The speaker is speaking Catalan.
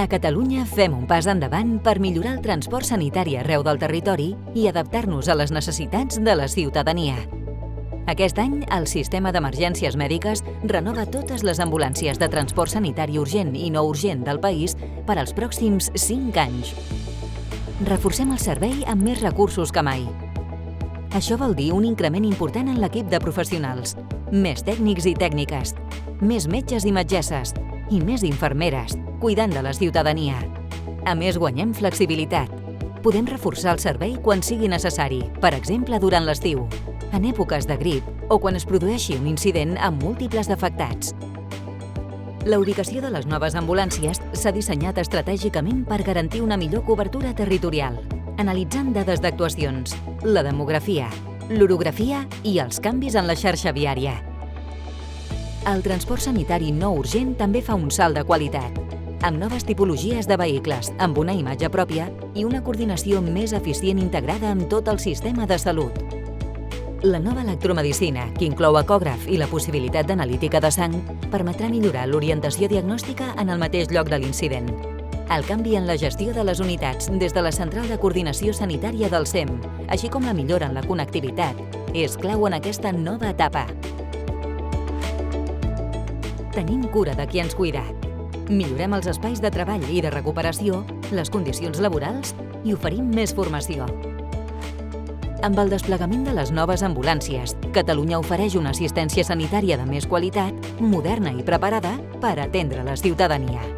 A Catalunya fem un pas endavant per millorar el transport sanitari arreu del territori i adaptar-nos a les necessitats de la ciutadania. Aquest any, el sistema d'emergències mèdiques renova totes les ambulàncies de transport sanitari urgent i no urgent del país per als pròxims 5 anys. Reforcem el servei amb més recursos que mai. Això vol dir un increment important en l'equip de professionals, més tècnics i tècniques, més metges i metgesses i més infermeres, cuidant de la ciutadania. A més, guanyem flexibilitat. Podem reforçar el servei quan sigui necessari, per exemple, durant l'estiu, en èpoques de grip o quan es produeixi un incident amb múltiples afectats. La ubicació de les noves ambulàncies s'ha dissenyat estratègicament per garantir una millor cobertura territorial, analitzant dades d'actuacions, la demografia, l'orografia i els canvis en la xarxa viària. El transport sanitari no urgent també fa un salt de qualitat, amb noves tipologies de vehicles, amb una imatge pròpia i una coordinació més eficient integrada amb tot el sistema de salut. La nova electromedicina, que inclou ecògraf i la possibilitat d'analítica de sang, permetrà millorar l'orientació diagnòstica en el mateix lloc de l'incident. El canvi en la gestió de les unitats des de la Central de Coordinació Sanitària del SEM, així com la millora en la connectivitat, és clau en aquesta nova etapa. Tenim cura de qui ens cuida. Millorem els espais de treball i de recuperació, les condicions laborals i oferim més formació. Amb el desplegament de les noves ambulàncies, Catalunya ofereix una assistència sanitària de més qualitat, moderna i preparada per atendre la ciutadania.